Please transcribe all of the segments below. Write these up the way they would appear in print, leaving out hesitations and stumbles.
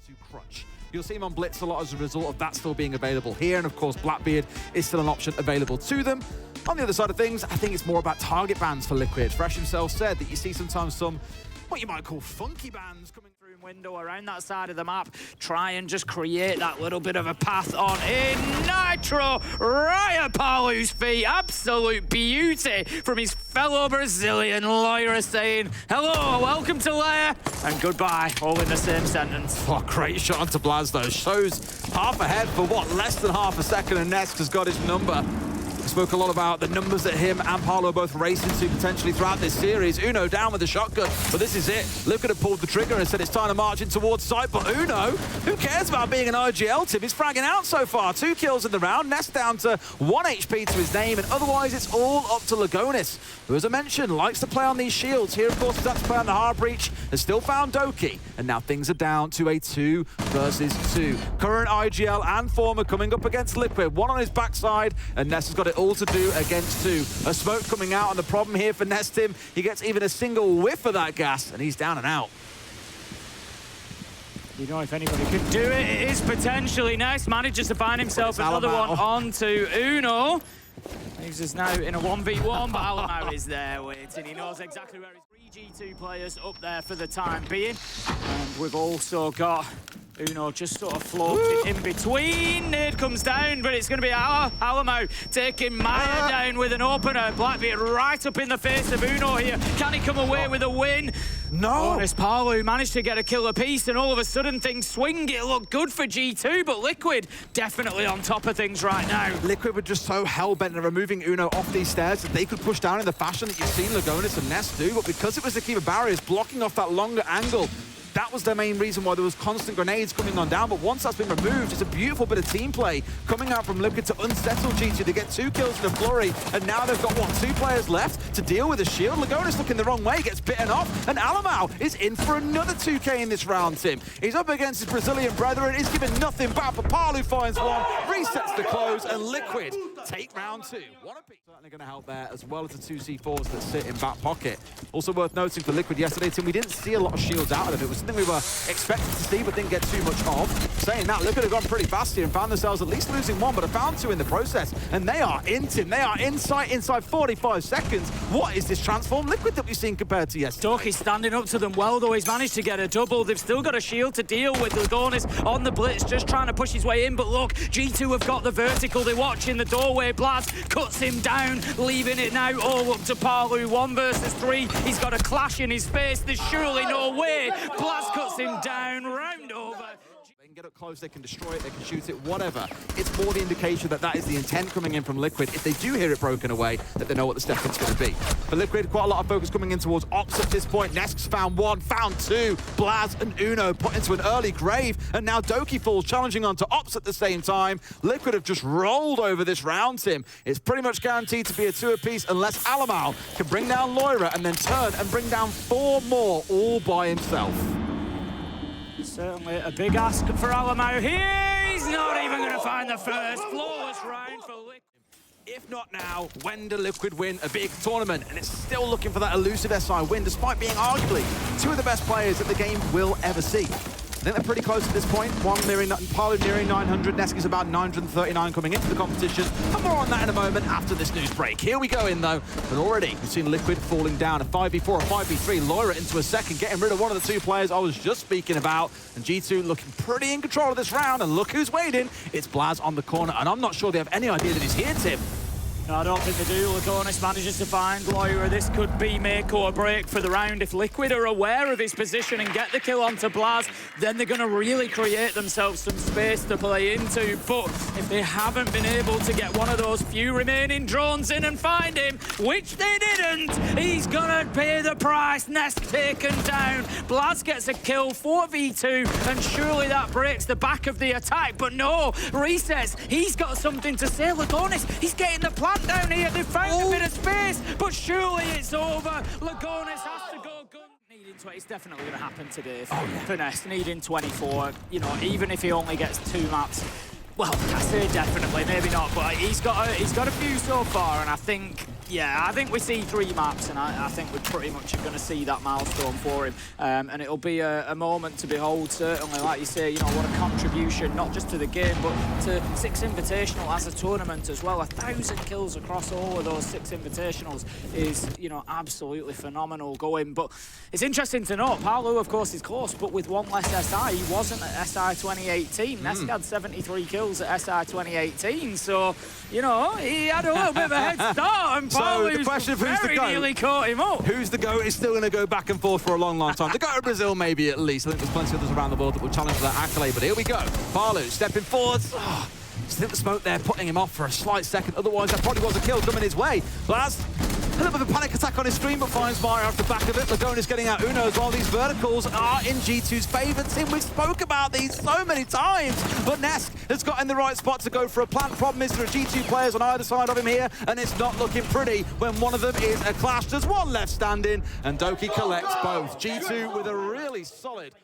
to Crutch. You'll see him on Blitz a lot as a result of that still being available here, and of course Blackbeard is still an option available to them. On the other side of things, I think it's more about target bans for Liquid. Fresh himself said that you see sometimes some, what you might call funky bans coming through window around that side of the map, try and just create that little bit of a path on in Nitro, right at Palu's feet. Absolute beauty from his fellow Brazilian. Lyra saying hello, welcome to Lair, and goodbye, all in the same sentence. Oh, great shot onto Blaz though. Shows half ahead for what, less than half a second, and Nesk has got his number. We spoke a lot about the numbers that him and Paolo are both racing to potentially throughout this series. Uno down with the shotgun, but this is it. Liquid have pulled the trigger and said it's time to march in towards site, but Uno, who cares about being an IGL team? He's fragging out so far. 2 kills in the round. Nest down to 1 HP to his name, and otherwise it's all up to Lagonis, who, as I mentioned, likes to play on these shields. Here, of course, is that to play on the hard breach. Has still found Doki, and now things are down to a 2 versus 2. Current IGL and former coming up against Liquid. 1 on his backside, and Nest has got it all to do against 2. A smoke coming out, and the problem here for Nestim, he gets even a single whiff of that gas, and he's down and out. You know, if anybody could do it, it is potentially Nest. Manages to find himself another one onto Uno. Leaves us now in a 1v1, but Alamau is there waiting. He knows exactly where his 3 G2 players up there for the time being. And we've also got Uno just sort of floating in between. Nade comes down, but it's going to be Alamau taking Maya down with an opener. Blackbeard right up in the face of Uno here. Can he come away with a win? No. Honest Palu managed to get a kill apiece, and all of a sudden things swing. It looked good for G2, but Liquid definitely on top of things right now. Liquid were just so hell-bent on removing Uno off these stairs that they could push down in the fashion that you've seen Lagonis and Nest do, but because it was the Kiva barriers blocking off that longer angle, that was the main reason why there was constant grenades coming on down. But once that's been removed, it's a beautiful bit of team play coming out from Liquid to unsettle G2. They get 2 kills in a flurry, and now they've got, what, 2 players left to deal with the shield. Lagonis looking the wrong way, gets bitten off, and Alamau is in for another 2K in this round, Tim. He's up against his Brazilian brethren. He's given nothing back, but Palu finds one, resets the close, and Liquid take round 2. One apiece. Certainly going to help there, as well as the 2 C4s that sit in back pocket. Also worth noting for Liquid yesterday, Tim, we didn't see a lot of shields out of them. It was something we were expected to see, but didn't get too much of. Saying that, Liquid have gone pretty fast here and found themselves at least losing 1, but have found 2 in the process. And they are in, Tim. They are inside 45 seconds. What is this transform Liquid that we've seen compared to yesterday? Doki's standing up to them well, though. He's managed to get a double. They've still got a shield to deal with. Lagonis on the blitz, just trying to push his way in. But look, G2 have got the vertical. They watch in the doorway. Blast cuts him down, leaving it now all up to Palu. 1 versus 3. He's got a clash in his face. There's surely no way. Blast cuts him down, round over. They can get up close, they can destroy it, they can shoot it, whatever. It's more the indication that that is the intent coming in from Liquid. If they do hear it broken away, that they know what the step-in's going to be. For Liquid, quite a lot of focus coming in towards Ops at this point. Nesk's found 1, found 2. Blaz and Uno put into an early grave, and now Doki falls, challenging onto Ops at the same time. Liquid have just rolled over this round, Tim. It's pretty much guaranteed to be a 2 apiece unless Alamau can bring down Lyra and then turn and bring down 4 more all by himself. Certainly a big ask for Alamau here. He's not even going to find the first. Flawless round for Liquid. If not now, when do Liquid win a big tournament? And it's still looking for that elusive SI win, despite being arguably 2 of the best players that the game will ever see. I think they're pretty close at this point. Palu nearing 900. Nesk is about 939 coming into the competition. And more on that in a moment after this news break. Here we go in, though. And already, we've seen Liquid falling down. A 5v4, a 5v3. Lyra into a second, getting rid of one of the 2 players I was just speaking about. And G2 looking pretty in control of this round. And look who's waiting. It's Blaz on the corner. And I'm not sure they have any idea that he's here, Tim. No, I don't think they do. Lagonis manages to find Lyra. This could be make or break for the round. If Liquid are aware of his position and get the kill onto Blaz, then they're going to really create themselves some space to play into. But if they haven't been able to get one of those few remaining drones in and find him, which they didn't, he's going to pay the price. Nest taken down. Blaz gets a kill, 4v2, and surely that breaks the back of the attack. But no, resets. He's got something to say. Lagonis, he's getting the plan down here. They've found a bit of space, but surely it's over. Lagonis has to go gun. Needing 20, it's definitely going to happen today. For Nest, needing 24. You know, even if he only gets 2 maps. Well, I say definitely, maybe not, but he's got a few so far, and I think Yeah, I think we see 3 maps, and I think we're pretty much going to see that milestone for him. And it'll be a moment to behold, certainly. Like you say, you know, what a contribution, not just to the game, but to Six Invitational as a tournament as well. 1,000 kills across all of those 6 Invitationals is, you know, absolutely phenomenal going. But it's interesting to note, Paolo, of course, is close, but with 1 less SI, he wasn't at SI 2018. Nesk had 73 kills at SI 2018, so, you know, he had a little bit of a head start, and So the question of who's the GOAT, nearly caught him up. Who's the GOAT is still going to go back and forth for a long, long time. The GOAT of Brazil, maybe at least. I think there's plenty of others around the world that will challenge for that accolade. But here we go. Paolo stepping forwards. Oh, still the smoke there, putting him off for a slight second. Otherwise, that probably was a kill coming his way. Blaz, a little bit of a panic attack on his screen, but finds Maya off the back of it. Lagonis getting out Uno's while these verticals are in G2's favour. Tim, we spoke about these so many times, but Nesk has got in the right spot to go for a plant. Problem is there are G2 players on either side of him here, and it's not looking pretty when one of them is a clash. There's one left standing, and Doki collects both. G2 with a really solid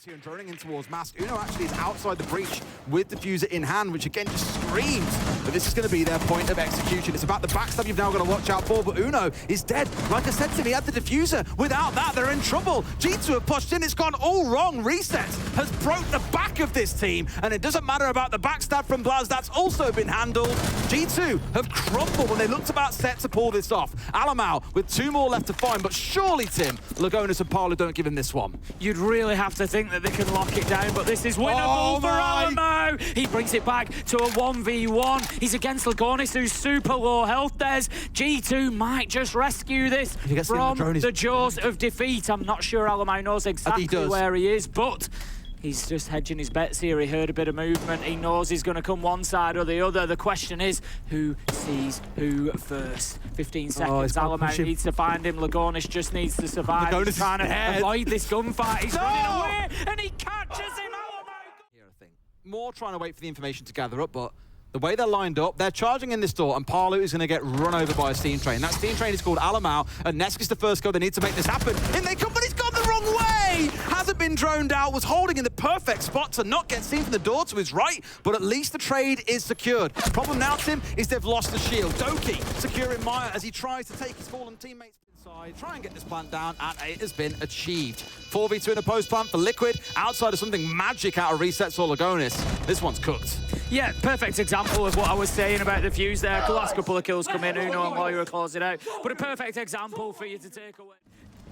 here and droning in towards Mask. Uno actually is outside the breach with Diffuser in hand, which again just screams that this is going to be their point of execution. It's about the backstab you've now got to watch out for, but Uno is dead. Like I said to him, he had the Diffuser. Without that, they're in trouble. G2 have pushed in. It's gone all wrong. Resets has broke the back of this team, and it doesn't matter about the backstab from Blaz. That's also been handled. G2 have crumbled when they looked about set to pull this off. Alamau with 2 more left to find, but surely, Tim, Lagonis and Paolo don't give him this one. You'd really have to think that they can lock it down, but this is winnable for Alamo. He brings it back to a 1v1. He's against Lagonis, who's super low health. There's G2 might just rescue this from the jaws of defeat. I'm not sure Alamo knows exactly where he is, but he's just hedging his bets here. He heard a bit of movement. He knows he's going to come one side or the other. The question is, who sees who first? 15 seconds. Alamo needs to find him. Lagonis just needs to survive. He's trying to avoid this gunfight. He's running away, and he catches him. Alamo! Here, I think. More trying to wait for the information to gather up, but the way they're lined up, they're charging in this door, and Paolo is going to get run over by a steam train. That steam train is called Alamau, and Nesk is the first go. They need to make this happen. In they come, but he's gone the wrong way! Hasn't been droned out, was holding in the perfect spot to not get seen from the door to his right, but at least the trade is secured. Problem now, Tim, is they've lost the shield. Doki securing Maya as he tries to take his fallen teammates inside, try and get this plant down, and it has been achieved. 4v2 in a post plant for Liquid, outside of something magic out of resets or Lagonis. This one's cooked. Yeah, perfect example of what I was saying about the fuse there. The last couple of kills come in, Uno and Moira close it out. But a perfect example for you to take away.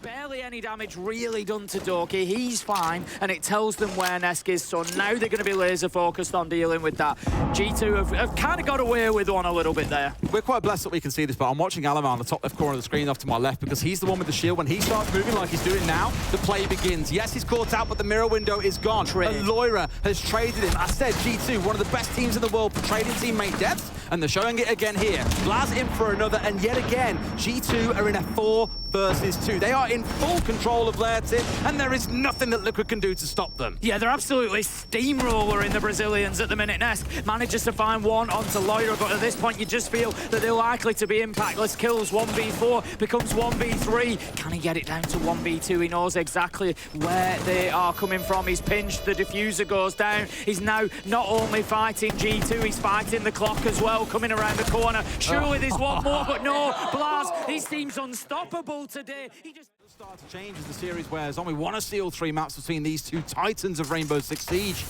Barely any damage really done to Doki. He's fine, and it tells them where Nesk is, so now they're going to be laser focused on dealing with that. G2 have kind of got away with one a little bit there. We're quite blessed that we can see this, but I'm watching Alamo on the top left corner of the screen off to my left because he's the one with the shield. When he starts moving like he's doing now, the play begins. Yes, he's caught out, but the mirror window is gone. And Loira has traded him. I said G2, one of the best teams in the world for trading teammate deaths, and they're showing it again here. Blaz in for another, and yet again, G2 are in a 4 versus 2. They are in full control of their tip, and there is nothing that Liquid can do to stop them. Yeah, they're absolutely steamrolling the Brazilians at the minute. Nesk manages to find one onto Loira, but at this point you just feel that they're likely to be impactless. Kills 1v4, becomes 1v3. Can he get it down to 1v2? He knows exactly where they are coming from. He's pinched, the diffuser goes down. He's now not only fighting G2, he's fighting the clock as well, coming around the corner. Surely there's one more, but no. Blaz, he seems unstoppable today. He just start to change as the series wears on. We want to see all 3 maps between these 2 titans of Rainbow Six Siege.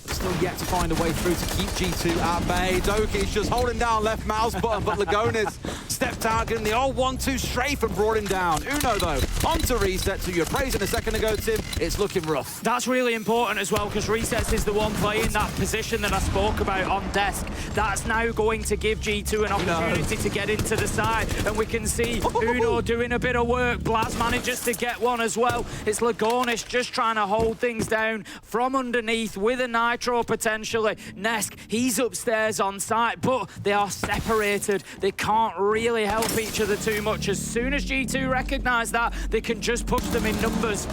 But still yet to find a way through to keep G2 at bay. Doki's just holding down left mouse button, but Lagonis stepped out, getting the old 1-2 strafe and brought him down. Uno, though, onto Reset. So you were praising a second ago, Tim. It's looking rough. That's really important as well, because Resets is the one playing that position that I spoke about on desk. That's now going to give G2 an opportunity to get into the side, and we can see Uno doing a bit of work. Blaz manages to get one as well. It's Lagonis just trying to hold things down from underneath with a nitro potentially. Nesk, he's upstairs on site, but they are separated. They can't really help each other too much. As soon as G2 recognise that, they can just push them in numbers.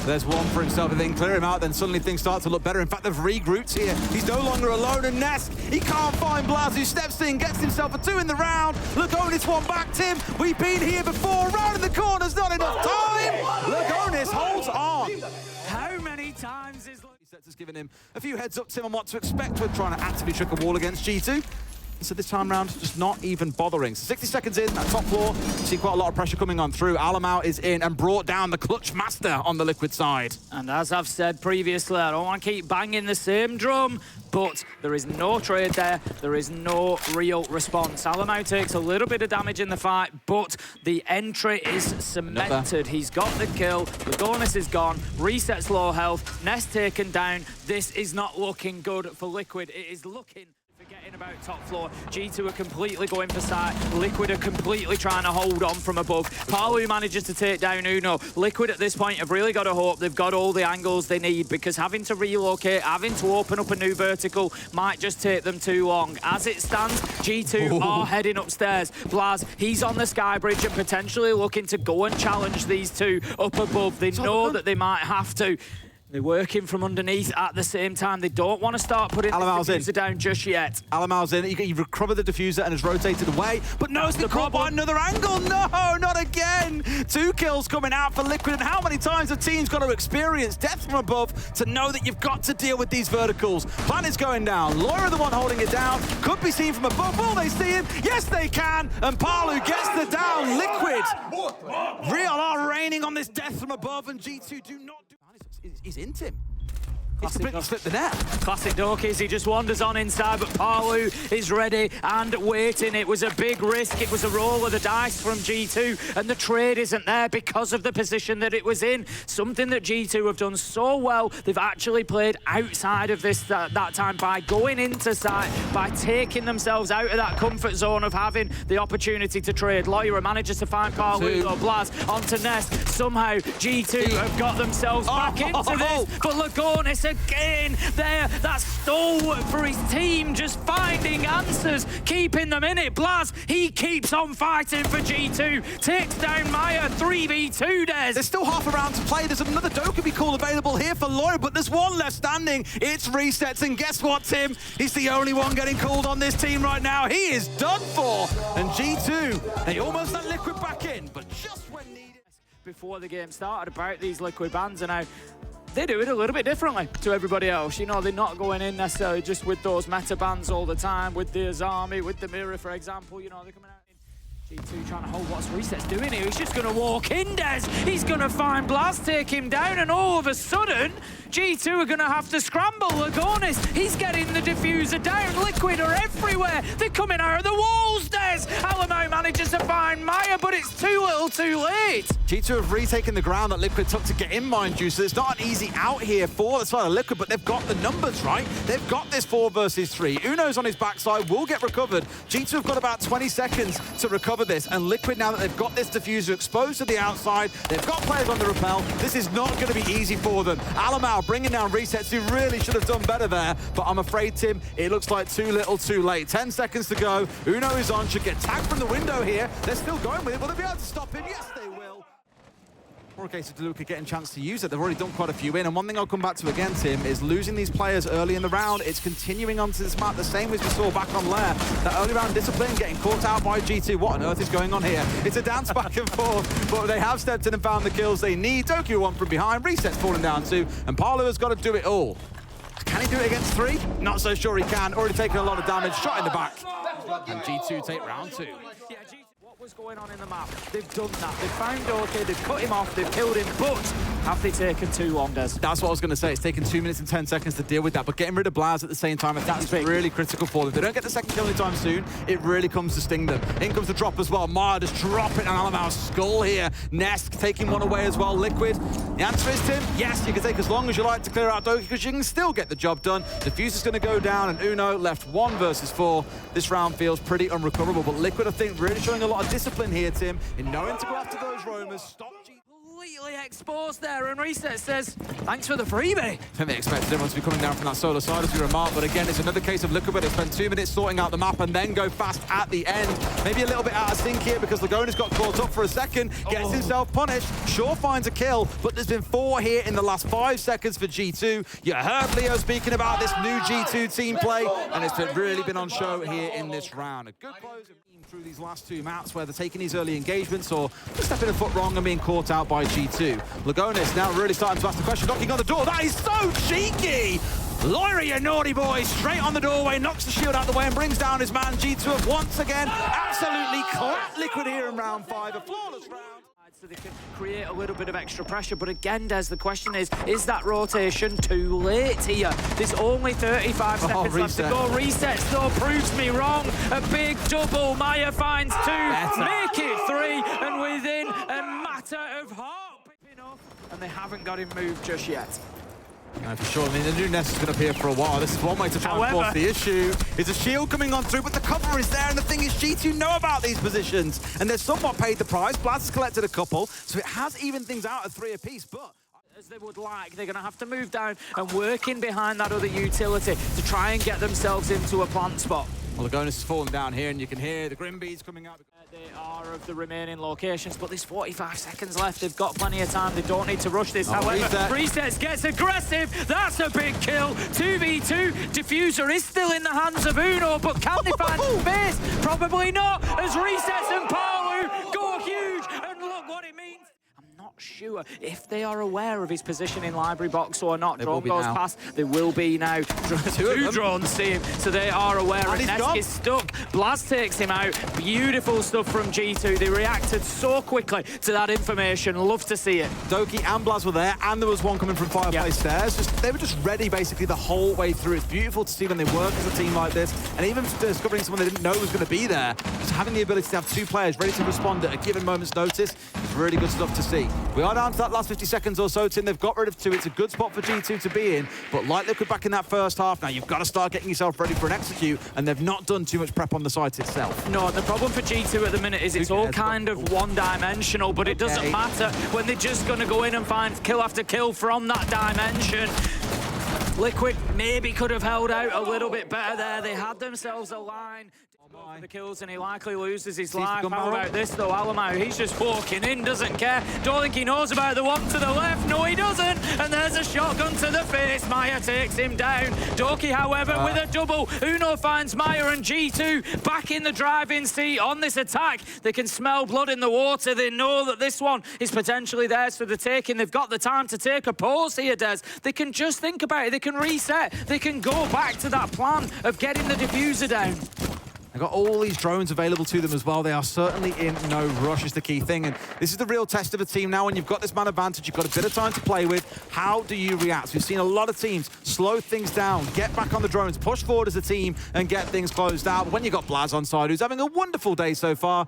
There's one for himself, and then clear him out, then suddenly things start to look better. In fact, they've regrouped here. He's no longer alone, and Nesk, he can't find Blaz, who steps in, gets himself a 2 in the round. Lagonis one back, Tim. We've been here before. Round in the corner's not enough time. Lagonis holds on. How many times is... Resets has given him a few heads up, Tim, on what to expect when trying to actively trick a wall against G2. So this time round, just not even bothering. So 60 seconds in, that top floor, see quite a lot of pressure coming on through. Alamau is in and brought down the clutch master on the Liquid side. And as I've said previously, I don't want to keep banging the same drum, but there is no trade there. There is no real response. Alamau takes a little bit of damage in the fight, but the entry is cemented. He's got the kill. Lagonis is gone. Resets low health. Nest taken down. This is not looking good for Liquid. It is looking... Forgetting about top floor, G2 are completely going for side. Liquid are completely trying to hold on from above. Palu manages to take down Uno. Liquid at this point have really got to hope they've got all the angles they need, because having to relocate, having to open up a new vertical might just take them too long. As it stands, G2 are heading upstairs. Blaz, he's on the sky bridge and potentially looking to go and challenge these two up above. They know that they might have to. They're working from underneath at the same time. They don't want to start putting the diffuser down just yet. Alamau's in. He recovered the diffuser and has rotated away, but no, it's been caught by another angle. No, not again. 2 kills coming out for Liquid, and how many times have teams got to experience death from above to know that you've got to deal with these verticals? Planet's going down. Laura, the one holding it down, could be seen from above. Will they see him? Yes, they can. And Palu gets the down. Liquid. Real are raining on this death from above, and G2 do not do... He's into him. He's completely slipped the net. Classic Dorkies, he just wanders on inside, but Palu is ready and waiting. It was a big risk. It was a roll of the dice from G2, and the trade isn't there because of the position that it was in. Something that G2 have done so well. They've actually played outside of this that time by going into site, by taking themselves out of that comfort zone of having the opportunity to trade. Lawyer manages to find Palu or Blaz onto Nest. Somehow G2 have got themselves back into this, but Lagonis again there, that stalwart for his team, just finding answers, keeping them in it. Blaz, he keeps on fighting for G2, takes down Maya, 3v2 Des. There's still half a round to play. There's another Dokkaebi call available here for Laura, but there's one left standing. It's Resets, and guess what, Tim? He's the only one getting called on this team right now. He is done for, and G2, they almost let Liquid back in, but just when needed. Before the game started about these Liquid bans, and now they do it a little bit differently to everybody else. You know, they're not going in necessarily just with those meta bans all the time, with the Azami, with the Mirror, for example. You know, they're coming out in G2 trying to hold what's Reset's doing here. He's just going to walk in, Des. He's going to find Blast, take him down, and all of a sudden, G2 are going to have to scramble. Lagonis, he's getting the diffuser down. Liquid are everywhere. They're coming out of the walls, Des. Alamau manages to find Maya, but it's too little too late. G2 have retaken the ground that Liquid took to get in, mind you, so it's not an easy out here for the side of Liquid, but they've got the numbers, right? They've got this 4 versus 3. Uno's on his backside, will get recovered. G2 have got about 20 seconds to recover this, and Liquid, now that they've got this diffuser exposed to the outside, they've got players on the rappel, this is not going to be easy for them. Alamau bringing down Resets, who really should have done better there, but I'm afraid, Tim, it looks like too little too late. 10 seconds to go. Uno is on, should get tagged from the window here. They're still going with it. Will they be able to stop him? Yes, they will. Or a case of DeLuca getting a chance to use it. They've already done quite a few in, and one thing I'll come back to again, Tim, is losing these players early in the round. It's continuing onto this map the same as we saw back on Lair. That early round discipline getting caught out by G2. What on earth is going on here? It's a dance back and forth, but they have stepped in and found the kills they need. Dokkaebi one from behind, Reset's falling down too, and Palu has got to do it all. Can he do it against 3? Not so sure he can. Already taken a lot of damage, shot in the back. And G2 take round 2. What's going on in the map? They've done that. They've found Dorky, they've cut him off, they've killed him, but have they taken too long, Des? That's what I was going to say. It's taken 2 minutes and 10 seconds to deal with that, but getting rid of Blaz at the same time, that's really critical for them. If they don't get the second kill anytime soon, it really comes to sting them. In comes the drop as well. Maya just dropping on Alamau's skull here. Nest taking one away as well. Liquid. The answer is, Tim, yes, you can take as long as you like to clear out Dokkaebi, because you can still get the job done. Diffuser's going to go down, and Uno left 1 versus 4. This round feels pretty unrecoverable, but Liquid, I think, really showing a lot of discipline here, Tim, in knowing to go after those roamers, stop G. Completely exposed there, and Reset says, thanks for the freebie. I think they expected everyone to be coming down from that solo side, as we remarked, but again, it's another case of Liquid where they spend 2 minutes sorting out the map and then go fast at the end. Maybe a little bit out of sync here because Lagonis got caught up for a second, gets himself punished, sure finds a kill, but there's been 4 here in the last 5 seconds for G2. You heard Leo speaking about this new G2 team play, and it's really been on show here in this round. A good close through these last 2 maps where they're taking these early engagements or just stepping a foot wrong and being caught out by G2. Lagonis now really starting to ask the question, knocking on the door. That is so cheeky! Loira, you naughty boy, straight on the doorway, knocks the shield out of the way and brings down his man. G2 have once again absolutely clapped Liquid here in round 5. A flawless round. So they can create a little bit of extra pressure, but again, Des, the question is that rotation too late here? There's only 35 seconds left to go. Resets, though, proves me wrong. A big double. Maya finds 2, make it 3, and within a matter of heart, picking up, and they haven't got him moved just yet. No, for sure. I mean, the new Nest is going to appear for a while. This is one way to try and force the issue. Is a shield coming on through, but the cover is there. And the thing is, G2 know about these positions. And they've somewhat paid the price. Blaz has collected a couple, so it has evened things out at 3 apiece. But as they would like, they're going to have to move down and work in behind that other utility to try and get themselves into a plant spot. Well, Lagonis is falling down here, and you can hear the Grimbees coming out. They are of the remaining locations, but there's 45 seconds left. They've got plenty of time. They don't need to rush this. However, Resets gets aggressive. That's a big kill. 2v2. Diffuser is still in the hands of Uno, but can they find space? Probably not, as Resets and Palu go huge. And look what it means. Not sure if they are aware of his position in library box or not. Drone goes past. They will be now. 2 drones see him, so they are aware. And Nesk is stuck. Blaz takes him out. Beautiful stuff from G2. They reacted so quickly to that information. Love to see it. Doki and Blaz were there, and there was one coming from Fireplace Stairs. They were just ready basically the whole way through. It's beautiful to see when they work as a team like this, and even discovering someone they didn't know was going to be there. Just having the ability to have 2 players ready to respond at a given moment's notice is really good stuff to see. We are down to that last 50 seconds or so, Tim. They've got rid of 2. It's a good spot for G2 to be in, but like Liquid back in that first half, now you've got to start getting yourself ready for an execute, and they've not done too much prep on the site itself. No, the problem for G2 at the minute is it's all kind of one-dimensional, but it doesn't matter when they're just going to go in and find kill after kill from that dimension. Liquid maybe could have held out a little bit better there. They had themselves a line for the kills, and he likely loses his life. How about this though? Alamau, he's just walking in, doesn't care. Don't think he knows about the one to the left. No, he doesn't. And there's a shotgun to the face. Maya takes him down. Doki, however, with a double. Uno finds Maya, and G2 back in the driving seat on this attack. They can smell blood in the water. They know that this one is potentially theirs for the taking. They've got the time to take a pause here, Des. They can just think about it. They can reset. They can go back to that plan of getting the diffuser down. They've got all these drones available to them as well. They are certainly in no rush is the key thing. And this is the real test of a team now. When you've got this man advantage, you've got a bit of time to play with. How do you react? We've seen a lot of teams slow things down, get back on the drones, push forward as a team and get things closed out. But when you've got Blaz on side, who's having a wonderful day so far,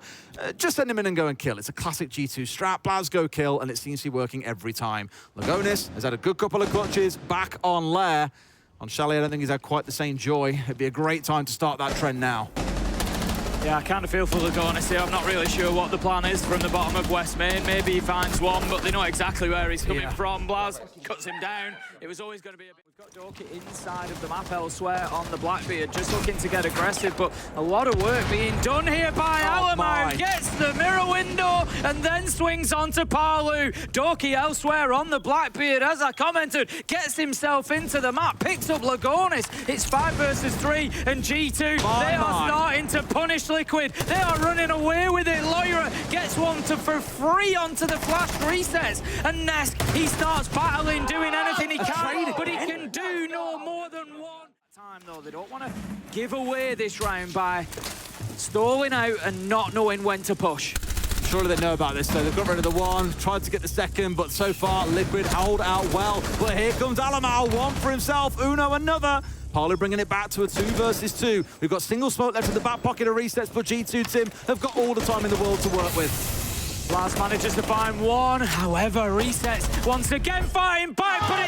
just send him in and go and kill. It's a classic G2 strat. Blaz, go kill, and it seems to be working every time. Lagonis has had a good couple of clutches back on Lair. On Chalet, I don't think he's had quite the same joy. It'd be a great time to start that trend now. Yeah, I kind of feel for Lagonis here. I'm not really sure what the plan is from the bottom of West Main. Maybe he finds one, but they know exactly where he's coming from. Blaz cuts him down. It was always going to be a bit... We've got Doki inside of the map elsewhere on the Blackbeard, just looking to get aggressive, but a lot of work being done here by Alamau. Gets the mirror window and then swings onto Palu. Doki elsewhere on the Blackbeard, as I commented, gets himself into the map, picks up Lagonis. It's 5 versus 3, and G2, they are starting to punish Liquid. They are running away with it. Loira gets one for free onto the flash resets, and Nesk, he starts battling, doing anything he can, but he can do no more than one. Time though, they don't want to give away this round by stalling out and not knowing when to push. Surely they know about this, so they've got rid of the one, tried to get the second, but so far Liquid hold out well. But here comes Alamau, one for himself, Uno another. Palu bringing it back to a 2 versus 2. We've got single smoke left in the back pocket of resets, but G2 Tim have got all the time in the world to work with. Blaz manages to find one, however, resets once again fighting back, but